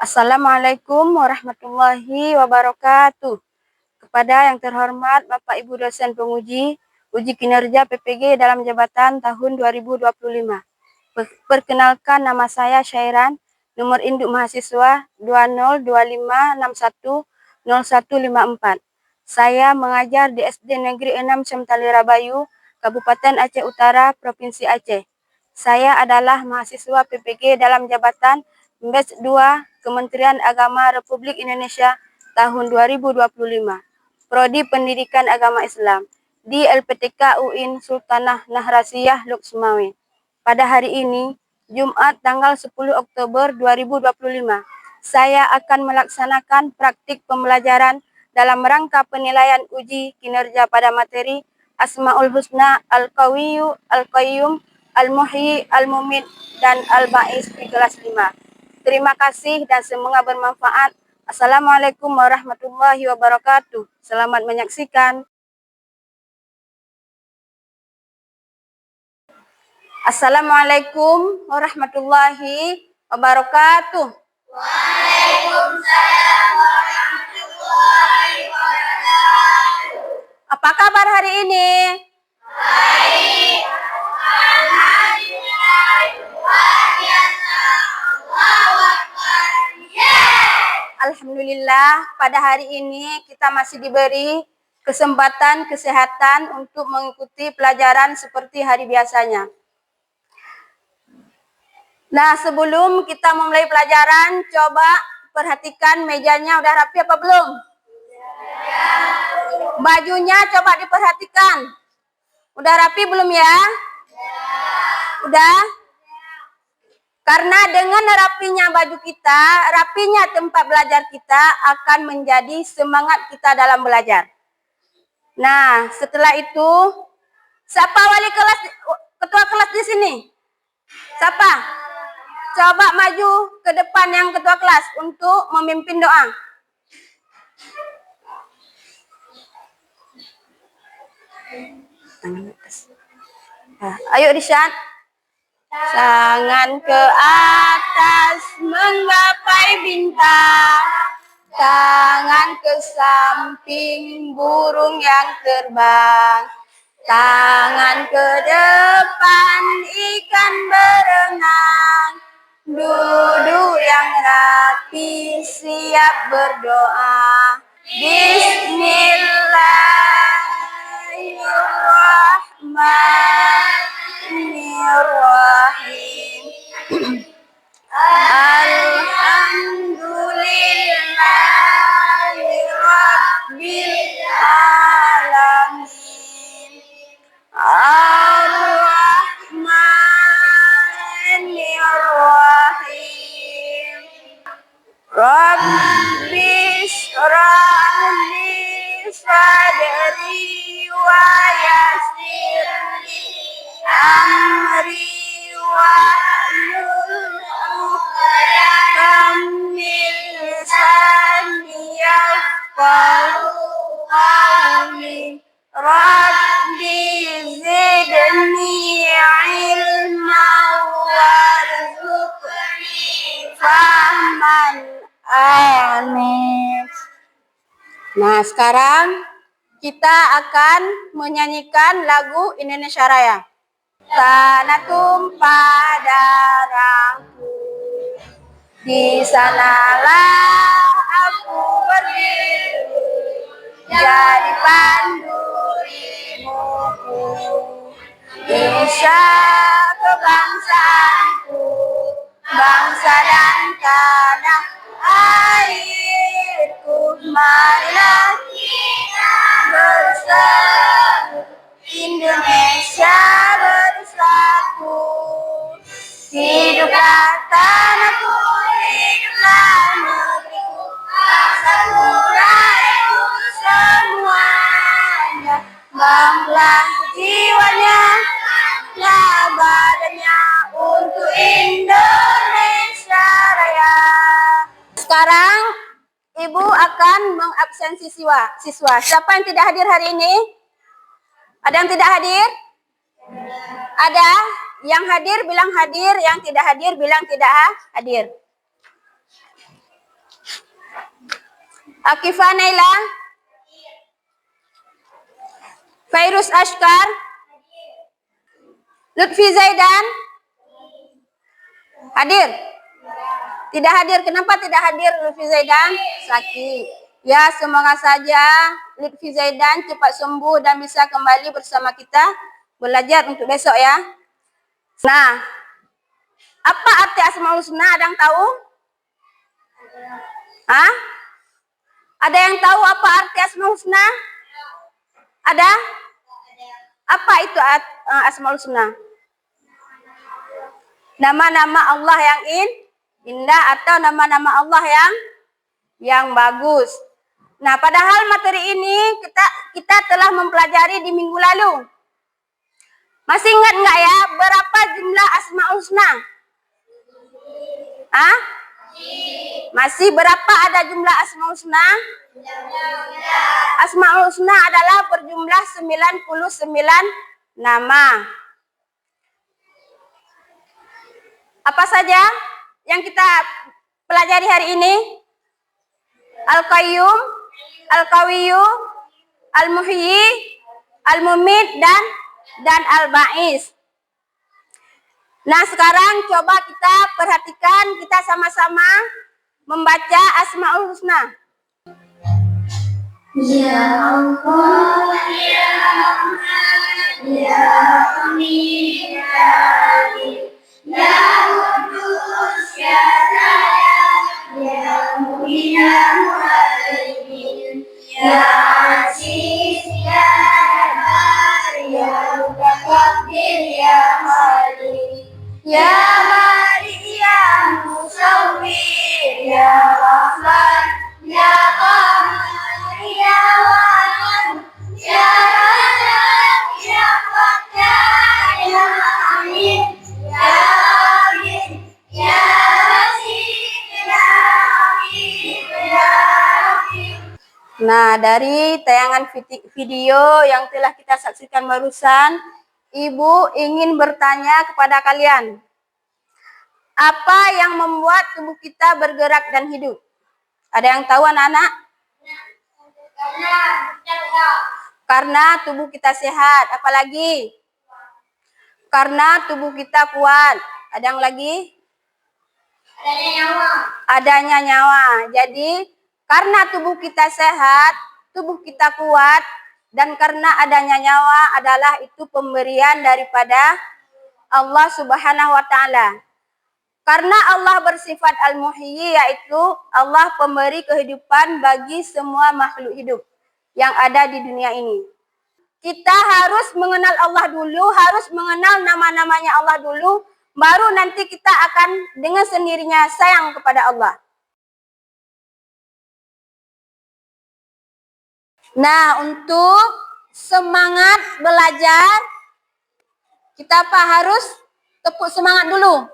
Assalamualaikum warahmatullahi wabarakatuh. Kepada yang terhormat Bapak Ibu dosen penguji, uji kinerja PPG dalam jabatan tahun 2025. Perkenalkan, nama saya Syairan, nomor induk mahasiswa 2025610154. Saya mengajar di SD Negeri 6 Semtali Rabayu, Kabupaten Aceh Utara, Provinsi Aceh. Saya adalah mahasiswa PPG dalam jabatan Batch 2 Kementerian Agama Republik Indonesia tahun 2025. Prodi Pendidikan Agama Islam di LPTK UIN Sultanah Nahrasiyah Luxmawe. Pada hari ini, Jumat tanggal 10 Oktober 2025, saya akan melaksanakan praktik pembelajaran dalam rangka penilaian uji kinerja pada materi Asmaul Husna, Al-Qawiyyu, Al-Qayyum, Al-Muhyi, Al-Mumit, dan Al-Ba'is di kelas 5. Terima kasih dan semoga bermanfaat. Assalamualaikum warahmatullahi wabarakatuh. Selamat menyaksikan. Assalamualaikum warahmatullahi wabarakatuh. Waalaikumsalam warahmatullahi wabarakatuh. Apa kabar hari ini? Baik. Alhamdulillah. Luar biasa. Allahu Akbar. Alhamdulillah, pada hari ini kita masih diberi kesempatan kesehatan untuk mengikuti pelajaran seperti hari biasanya. Nah, sebelum kita memulai pelajaran, coba perhatikan mejanya udah rapi apa belum? Bajunya coba diperhatikan. Udah rapi belum ya? Udah? Karena dengan rapinya baju kita, rapinya tempat belajar kita akan menjadi semangat kita dalam belajar. Nah, setelah itu, siapa wali kelas, ketua kelas di sini? Siapa? Coba maju ke depan yang ketua kelas untuk memimpin doa. Ayo Rishad. Tangan ke atas menggapai bintang, tangan ke samping burung yang terbang, tangan ke depan ikan berenang, duduk yang rapi siap berdoa. Bismillahirrahmanirrahim. Alhamdulillahirabbil alamin. Ar-Rahmanir-Rahim. Rabbi shrah li sadri wa yassir li amri wahlul 'uqdatam min lisani yafqahu qawli. Rabbi zidni ilman warzuqni fahman. Amin. Nah, sekarang kita akan menyanyikan lagu Indonesia Raya. Tanah tumpah darahku, di sanalah aku berdiri, jadi pandu ibuku, Indonesia kebangsaanku, bangsa dan tanah airku. Marilah kita bersatu, Indonesia bersatu. Hiduplah tanahku, hiduplah negeriku, bangsaku, rakyatku semuanya. Bangunlah jiwanya, lah badannya untuk Indonesia Raya. Sekarang Ibu akan mengabsensi siswa. Siapa yang tidak hadir hari ini? Ada yang tidak hadir? Ada? Yang hadir bilang hadir, yang tidak hadir bilang tidak hadir. Akifah Naila, Fairuz Ashkar, Lutfi Zaidan, hadir? Tidak hadir. Kenapa tidak hadir Lutfi Zaidan? Sakit. Ya, semoga saja Lutfi Zaidan cepat sembuh dan bisa kembali bersama kita belajar untuk besok ya. Nah, apa arti Asmaul Husna? Ada yang tahu? Hah? Ada yang tahu apa arti Asmaul Husna? Ada? Apa itu Asmaul Husna? Nama-nama Allah yang indah atau nama-nama Allah yang bagus. Nah, padahal materi ini kita telah mempelajari di minggu lalu. Masih ingat nggak ya berapa jumlah Asmaul Husna? Hah? Masih berapa ada jumlah Asmaul Husna? Asmaul Husna adalah berjumlah 99 nama. Apa saja yang kita pelajari hari ini? Al-Qayyum, Al-Qawiyyu, Al-Muhyi, Al-Mumit, dan Al-Ba'is. Nah, sekarang coba kita perhatikan, kita sama-sama membaca Asmaul Husna. Ya Allah, Ya Rahman, Ya Rahim, Ya Alim, Ya Qudus, Ya Salam, Ya Mu'min, Ya Mu'min, Ya Aziz, Ya Jabbar, Ya Mutakabbir, Ya Malik, Ya Malik, Ya Musawwir, Ya Rahman, Ya Qahhar, Ya Wahhab, Ya Razzaq, Ya Fattah, Ya Alim, Ya Alim, Ya Basir, Ya Hakim, Ya Hakim. Nah, dari tayangan video yang telah kita saksikan barusan, Ibu ingin bertanya kepada kalian, apa yang membuat tubuh kita bergerak dan hidup? Ada yang tahu anak-anak? Karena tubuh kita sehat. Apalagi? Karena tubuh kita kuat. Ada yang lagi? Adanya nyawa. Adanya nyawa. Jadi, karena tubuh kita sehat, tubuh kita kuat, dan karena adanya nyawa adalah itu pemberian daripada Allah Subhanahu wa Ta'ala. Karena Allah bersifat Al-Muhyi, yaitu Allah pemberi kehidupan bagi semua makhluk hidup yang ada di dunia ini. Kita harus mengenal Allah dulu, harus mengenal nama-namanya Allah dulu, baru nanti kita akan dengan sendirinya sayang kepada Allah. Nah, untuk semangat belajar, kita harus tepuk semangat dulu.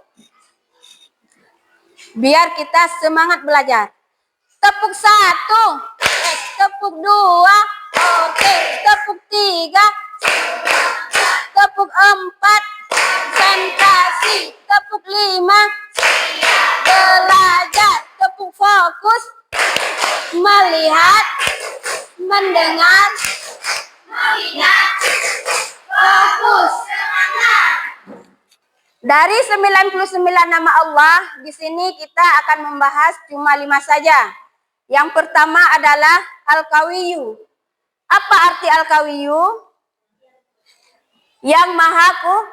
Biar kita semangat belajar. Tepuk 1, tepuk 2, oke, tepuk 3, tepuk 4, konsentrasi, tepuk 5, belajar, tepuk fokus, melihat, mendengar, Melihat, fokus, semangat. Dari 99 nama Allah, di sini kita akan membahas cuma 5 saja. Yang pertama adalah Al-Qawiyyu. Apa arti Al-Qawiyyu? Yang maha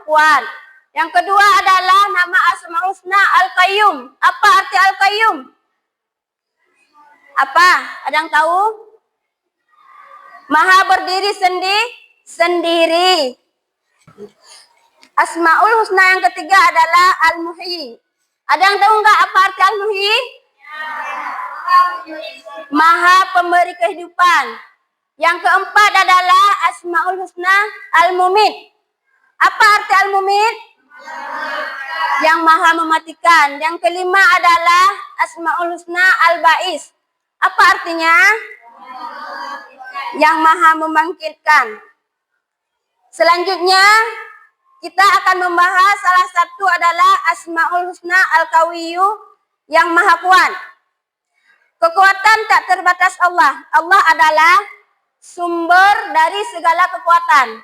kuat. Yang kedua adalah nama Asmaul Husna Al-Qayyum. Apa arti Al-Qayyum? Apa? Ada yang tahu? Maha berdiri sendiri. Asmaul Husna yang ketiga adalah Al-Muhyi. Ada yang tahu nggak apa arti Al-Muhyi? Maha pemberi kehidupan. Yang keempat adalah Asmaul Husna Al-Mumit. Apa arti Al-Mumit? Yang maha mematikan. Yang kelima adalah Asmaul Husna Al-Ba'is. Apa artinya? Yang maha membangkitkan. Selanjutnya kita akan membahas salah satu adalah Asmaul Husna Al-Qawiyyu yang maha kuat. Kekuatan tak terbatas Allah. Allah adalah sumber dari segala kekuatan.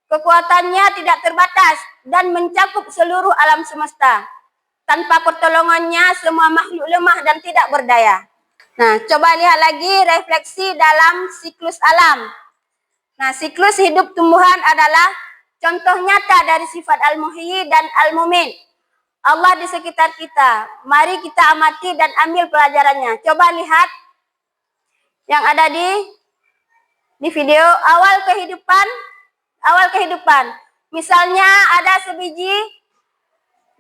Kekuatannya tidak terbatas dan mencakup seluruh alam semesta. Tanpa pertolongannya, semua makhluk lemah dan tidak berdaya. Nah, coba lihat lagi refleksi dalam siklus alam. Nah, siklus hidup tumbuhan adalah contoh nyata dari sifat Al-Muhyi dan Al-Mumit. Allah di sekitar kita. Mari kita amati dan ambil pelajarannya. Coba lihat yang ada di video awal kehidupan. Misalnya ada sebiji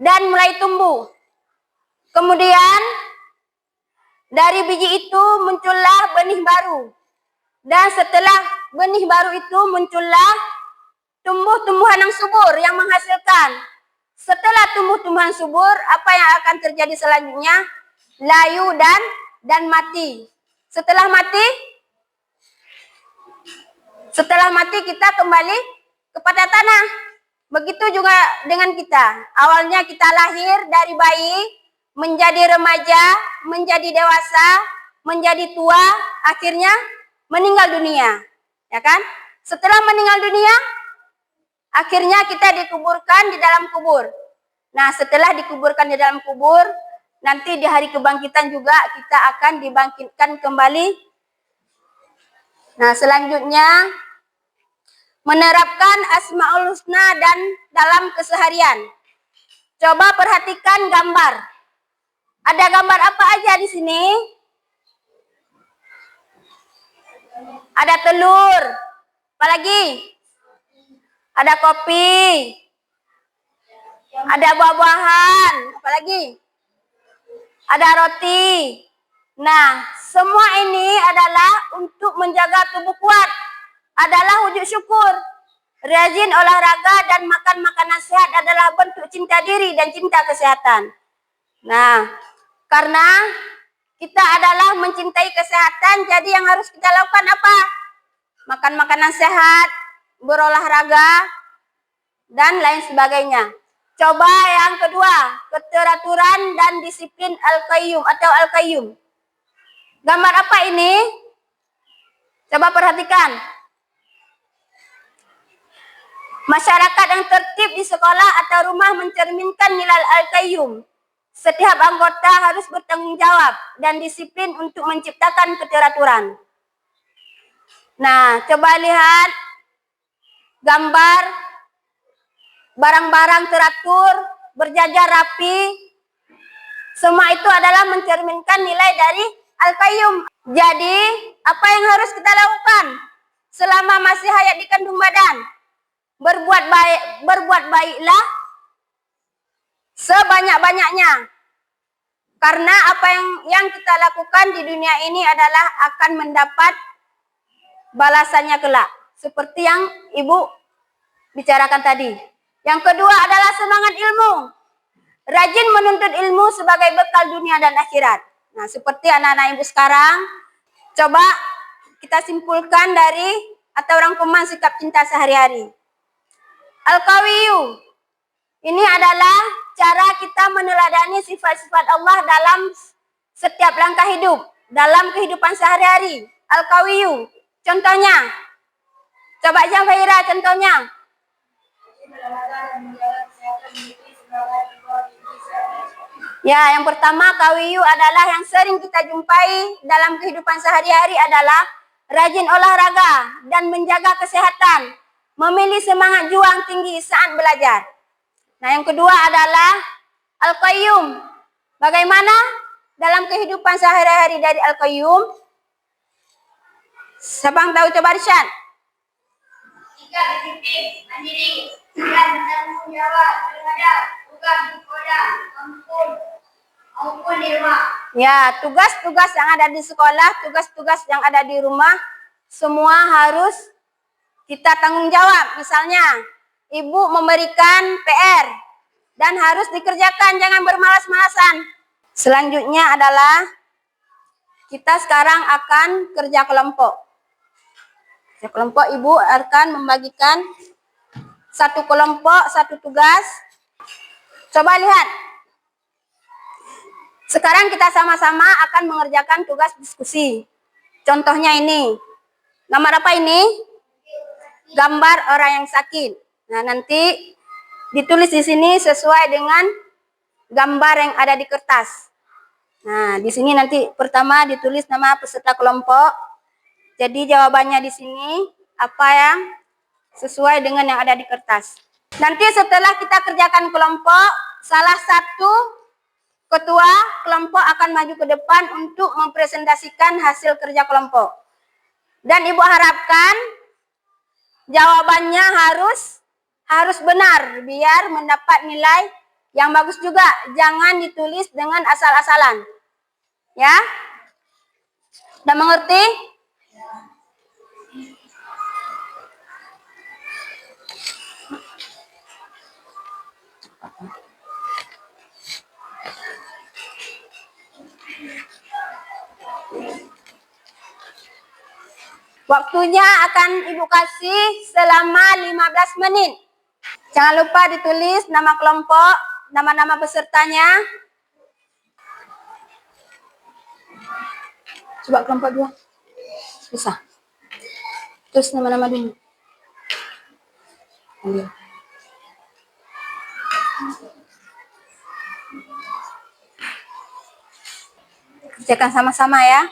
dan mulai tumbuh. Kemudian dari biji itu muncullah benih baru. Dan setelah benih baru itu muncullah tumbuh-tumbuhan yang subur yang menghasilkan. Setelah tumbuh-tumbuhan subur, apa yang akan terjadi selanjutnya? Layu dan mati. Setelah mati kita kembali kepada tanah. Begitu juga dengan kita. Awalnya kita lahir dari bayi, menjadi remaja, menjadi dewasa, menjadi tua, akhirnya meninggal dunia. Ya kan? Setelah meninggal dunia, akhirnya kita dikuburkan di dalam kubur. Nah, setelah dikuburkan di dalam kubur, nanti di hari kebangkitan juga kita akan dibangkitkan kembali. Nah, selanjutnya menerapkan Asmaul Husna dan dalam keseharian. Coba perhatikan gambar. Ada gambar apa aja di sini? Ada telur. Apalagi? Ada kopi. Ada buah-buahan. Apalagi? Ada roti. Nah, semua ini adalah untuk menjaga tubuh kuat. Adalah wujud syukur. Rajin olahraga dan makan makanan sehat adalah bentuk cinta diri dan cinta kesehatan. Nah, karena kita adalah mencintai kesehatan, jadi yang harus kita lakukan apa? Makan makanan sehat, berolahraga, dan lain sebagainya. Coba yang kedua, keteraturan dan disiplin Al-Qayyum atau Al-Qayyum. Gambar apa ini? Coba perhatikan. Masyarakat yang tertib di sekolah atau rumah mencerminkan nilai Al-Qayyum. Setiap anggota harus bertanggung jawab dan disiplin untuk menciptakan keteraturan. Nah, coba lihat gambar barang-barang teratur, berjajar rapi. Semua itu adalah mencerminkan nilai dari Al-Qayyum. Jadi, apa yang harus kita lakukan selama masih hayat di kandung badan? Berbuat baiklah sebanyak-banyaknya. Karena apa yang kita lakukan di dunia ini adalah akan mendapat balasannya kelak. Seperti yang Ibu bicarakan tadi. Yang kedua adalah semangat ilmu. Rajin menuntut ilmu sebagai bekal dunia dan akhirat. Nah, seperti anak-anak Ibu sekarang, coba kita simpulkan dari atau rangkuman sikap cinta sehari-hari. Al-Qawiyyu. Ini adalah cara kita meneladani sifat-sifat Allah dalam setiap langkah hidup, dalam kehidupan sehari-hari. Al-Qawiyyu. Contohnya, coba Jafaira contohnya. Ya, yang pertama Qawiyyu adalah yang sering kita jumpai dalam kehidupan sehari-hari adalah rajin olahraga dan menjaga kesehatan, memilih semangat juang tinggi saat belajar. Nah, yang kedua adalah Al-Qayyum. Bagaimana dalam kehidupan sehari-hari dari Al-Qayyum? Siapa yang tahu coba Arsyad? 3. Disiplin, mandiri. 9. Bertanggung jawab terhadap tugas di sekolah maupun di rumah. Ya, tugas-tugas yang ada di sekolah, tugas-tugas yang ada di rumah, semua harus kita tanggung jawab. Misalnya, Ibu memberikan PR dan harus dikerjakan, jangan bermalas-malasan. Selanjutnya adalah kita sekarang akan kerja kelompok. Kerja kelompok, Ibu akan membagikan satu kelompok, satu tugas. Coba lihat. Sekarang kita sama-sama akan mengerjakan tugas diskusi. Contohnya ini. Gambar apa ini? Gambar orang yang sakit. Nah, nanti ditulis di sini sesuai dengan gambar yang ada di kertas. Nah, di sini nanti pertama ditulis nama peserta kelompok. Jadi jawabannya di sini apa yang sesuai dengan yang ada di kertas. Nanti setelah kita kerjakan kelompok, salah satu ketua kelompok akan maju ke depan untuk mempresentasikan hasil kerja kelompok. Dan Ibu harapkan jawabannya harus benar biar mendapat nilai yang bagus juga. Jangan ditulis dengan asal-asalan. Ya? Sudah mengerti? Waktunya akan Ibu kasih selama 15 menit. Jangan lupa ditulis nama kelompok, nama-nama pesertanya. Coba kelompok 2. Bisa. Terus nama-nama dulu. Ambil. Kerjakan sama-sama ya.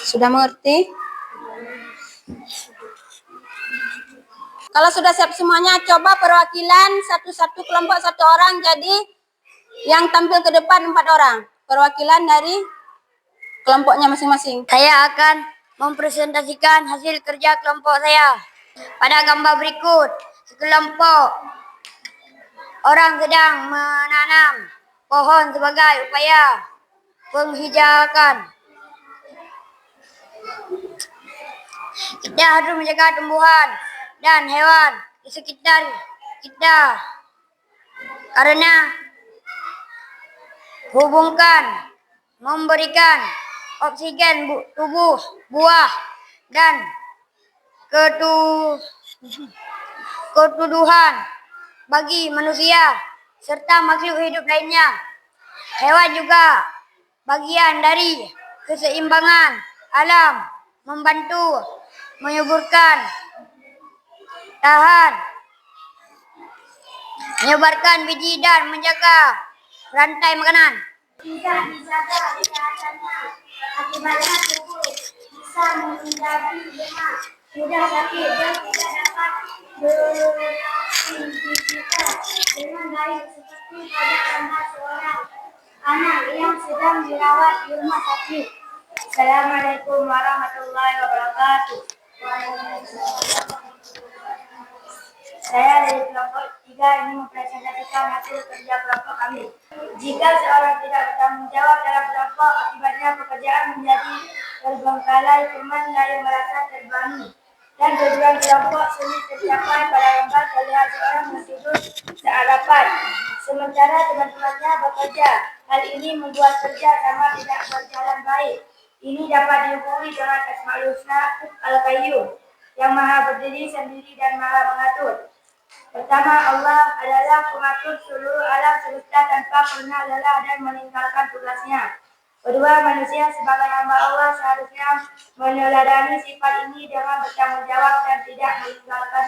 Sudah mengerti? Kalau sudah siap semuanya, coba perwakilan satu-satu kelompok 1 orang. Jadi yang tampil ke depan 4 orang. Perwakilan dari kelompoknya masing-masing. Saya akan mempresentasikan hasil kerja kelompok saya. Pada gambar berikut, sekelompok orang sedang menanam pohon sebagai upaya penghijauan. Kita harus menjaga tumbuhan dan hewan di sekitar kita karena hubungkan memberikan oksigen tubuh buah dan ketuduhan bagi manusia serta makhluk hidup lainnya. Hewan juga bagian dari keseimbangan alam, membantu menyuburkan tahan, menyebarkan biji dan menjaga rantai makanan. Tidak dijaga kesehatannya, akibatnya tubuh bisa menghindari lemah, mudah sakit dan tidak dapat beraktivitas dengan baik seperti pada anak seorang anak yang sedang dirawat di rumah sakit. Assalamualaikum warahmatullahi wabarakatuh. Saya dari kelompok 3 ini mempresentasikan hasil kerja kelompok kami. Jika seorang tidak bertanggung jawab dalam kelompok, akibatnya pekerjaan menjadi terbengkalai, teman lain merasa terbebani, dan tujuan kelompok sulit tercapai. Pada gambar terlihat seorang tidur saat rapat, sementara teman-temannya bekerja. Hal ini membuat kerja sama tidak berjalan baik. Ini dapat dihubungi dengan Asmaul Husna Al-Qayyum, yang maha berdiri sendiri dan maha mengatur. Pertama, Allah adalah pengatur seluruh alam semesta tanpa pernah lelah dan meninggalkan tugasnya. Kedua, manusia sebagai hamba Allah seharusnya meneladani sifat ini dengan bertanggung jawab dan tidak meninggalkan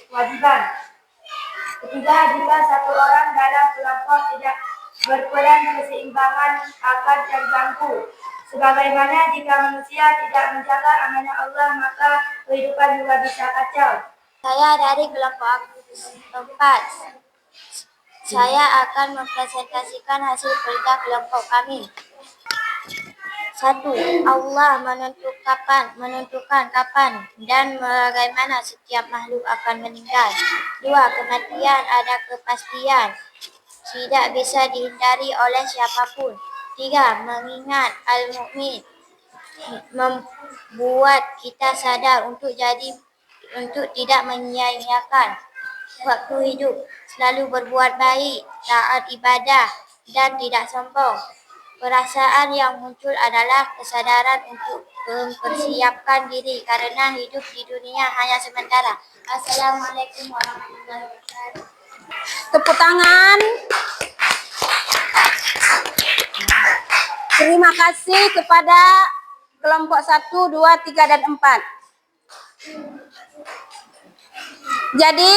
kewajiban. Ketiga, jika satu orang dalam kelompok tidak berperan, keseimbangan akan terganggu. Sebagaimana jika manusia tidak menjaga amanah Allah, maka kehidupan juga bisa kacau. Saya dari kelompok 4. Saya akan mempresentasikan hasil kerja kelompok kami. 1. Allah menentukan kapan dan bagaimana setiap makhluk akan meninggal. 2. Kematian ada kepastian, tidak bisa dihindari oleh siapapun. Tiga, mengingat Al-Mu'min membuat kita sadar untuk tidak menyia-nyiakan waktu hidup, selalu berbuat baik, taat ibadah, dan tidak sombong. Perasaan yang muncul adalah kesadaran untuk mempersiapkan diri karena hidup di dunia hanya sementara. Assalamualaikum warahmatullahi wabarakatuh. Tepuk tangan. Terima kasih kepada kelompok 1, 2, 3, dan 4. Jadi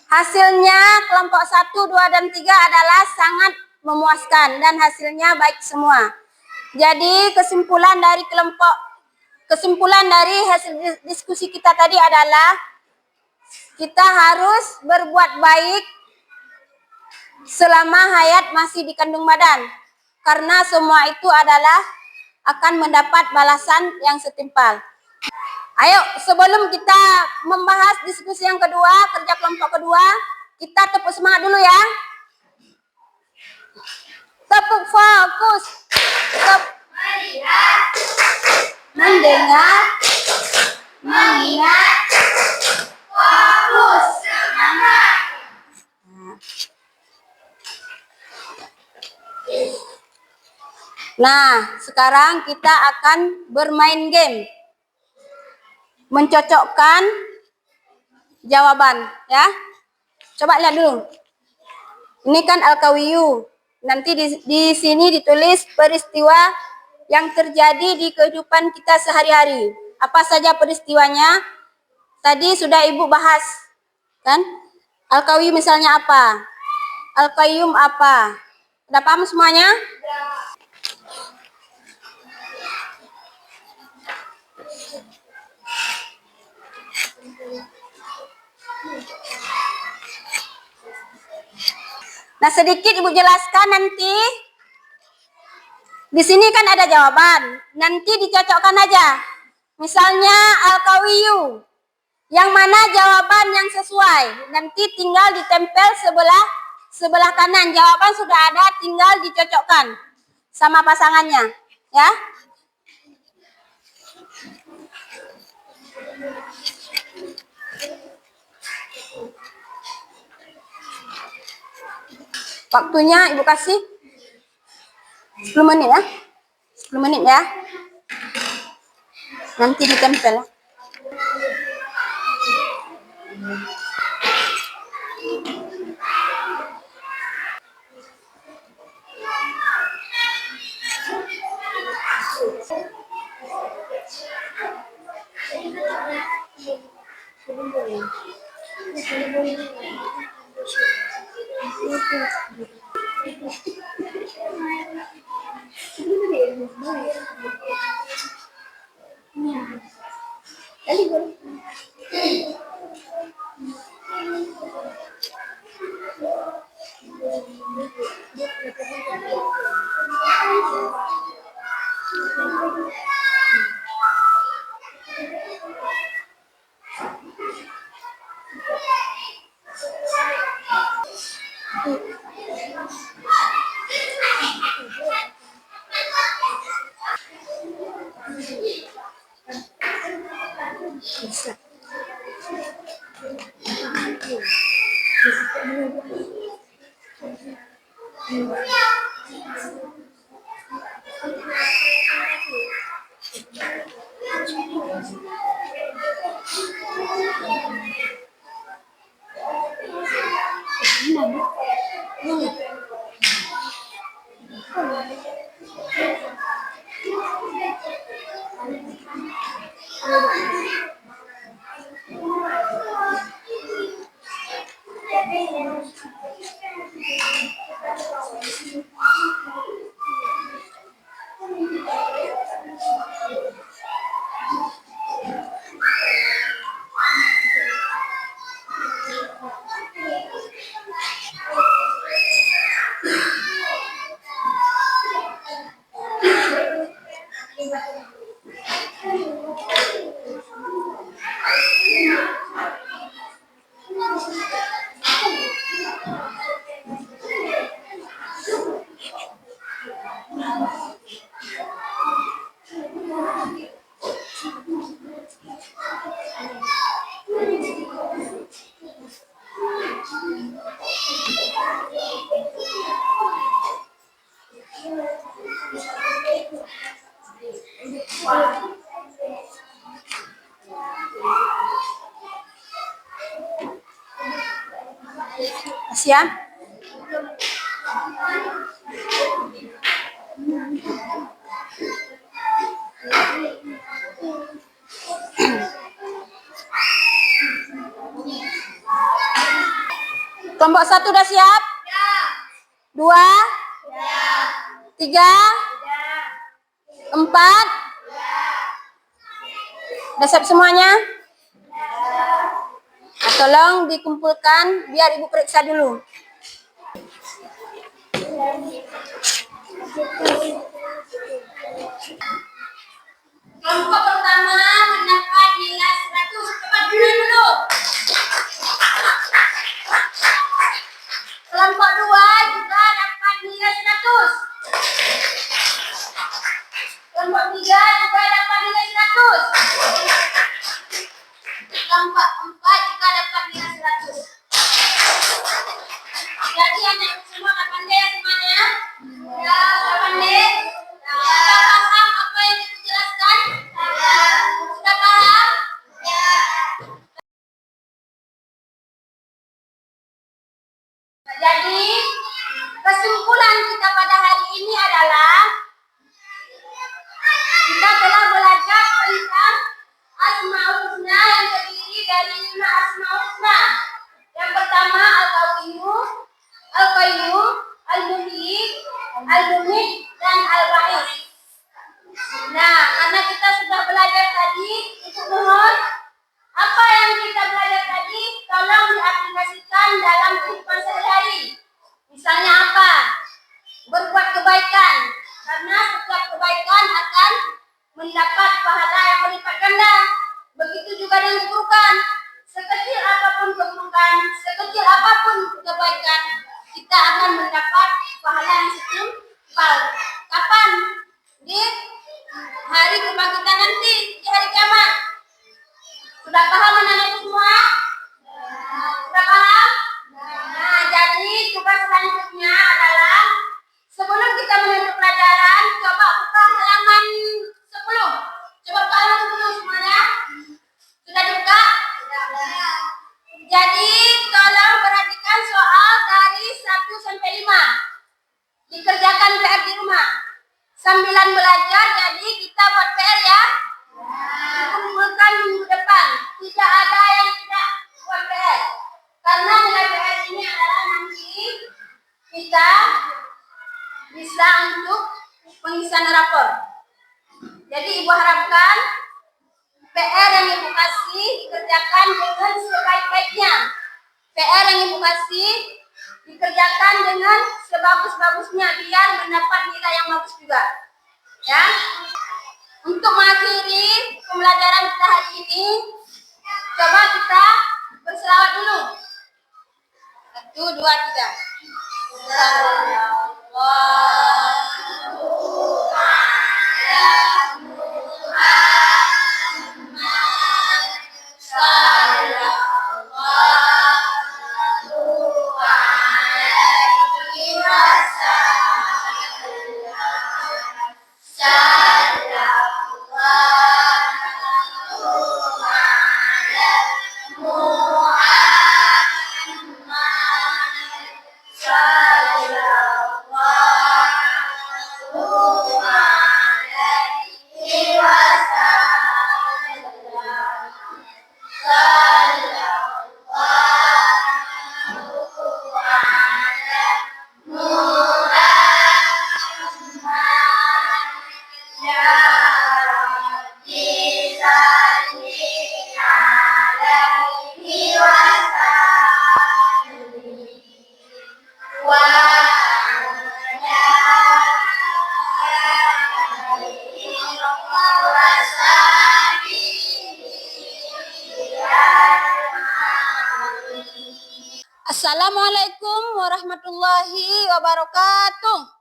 hasilnya kelompok 1, 2, dan 3 adalah sangat memuaskan dan hasilnya baik semua. Jadi kesimpulan dari hasil diskusi kita tadi adalah kita harus berbuat baik selama hayat masih di kandung badan. Karena semua itu adalah akan mendapat balasan yang setimpal. Ayo, sebelum kita membahas diskusi yang kedua, kerja kelompok kedua, kita tepuk semangat dulu ya. Tepuk fokus. Melihat, mendengar, mengingat, fokus, semangat. Nah, sekarang kita akan bermain game. Mencocokkan jawaban, ya. Coba lihat dulu. Ini kan Al-Kawiyu. Nanti di sini ditulis peristiwa yang terjadi di kehidupan kita sehari-hari. Apa saja peristiwanya? Tadi sudah Ibu bahas, kan? Al-Kawiyu misalnya apa? Al-Qayyum apa? Udah paham semuanya? Nah, sedikit Ibu jelaskan nanti. Di sini kan ada jawaban. Nanti dicocokkan aja. Misalnya Al-Qawiyu. Yang mana jawaban yang sesuai. Nanti tinggal ditempel sebelah kanan. Jawaban sudah ada, tinggal dicocokkan sama pasangannya, ya. Waktunya Ibu kasih 10 menit ya. 10 menit ya. Nanti ditempel. Masih ya? Kelompok 1 udah siap? Ya. 2, Ya. 3, Ya. 4. Udah siap semuanya? Nah, tolong dikumpulkan biar Ibu periksa dulu. Kelompok pertama mendapat nilai 100. Cepat dulu. Kelompok 2 juga dapat nilai 100. Kelompok 3 juga dapat nilai 100. Kelompok 4 juga dapat nilai 100. Jadi anak semua dapat pandai ya semuanya? Ya, sudah pandai? Sudah paham apa yang Ibu jelaskan? Ya. Sudah paham? Ya. Jadi, kesimpulan kita pada hari ini adalah kita telah belajar tentang Asmaul Husna yang terdiri dari 5 Asmaul Husna. Yang pertama Al-Qawiyyu, Al-Qayyum, Al-Muhyi, Al-Mumit, dan Al-Wahid. Nah, karena kita sudah belajar tadi, Ibu mohon apa yang kita belajar tadi tolong diaplikasikan dalam kehidupan sehari-hari. Misalnya apa? Berbuat kebaikan, karena setiap kebaikan akan mendapat pahala yang berlipat ganda. Begitu juga dengan keburukan. Sekecil apapun keburukan, sekecil apapun kebaikan, kita akan mendapat pahala yang setimpal. Kapan? Di hari kebangkitan nanti, di hari kiamat. Sudah paham anak-anak semua? Sudah paham? Nah, jadi tugas selanjutnya adalah sebelum kita menutup pelajaran, coba buka halaman 10. Coba buka halaman 10 semuanya. Sudah dibuka? Sudah. Jadi tolong perhatikan soal dari 1 sampai 5. Dikerjakan PR di rumah. Sambilan belajar, jadi kita buat PR ya. Dikumpulkan minggu depan. Tidak ada yang tidak buat PR. Karena nilai PR ini adalah nanti kita bisa untuk pengisian rapor. Jadi Ibu harapkan PR yang Ibu kasih dikerjakan dengan sebaik-baiknya. PR yang Ibu kasih dikerjakan dengan sebagus-bagusnya biar mendapat nilai yang bagus juga. Ya. Untuk mengakhiri pembelajaran kita hari ini, coba kita berselawat dulu. 1, 2, 3. Assalamualaikum warahmatullahi wabarakatuh.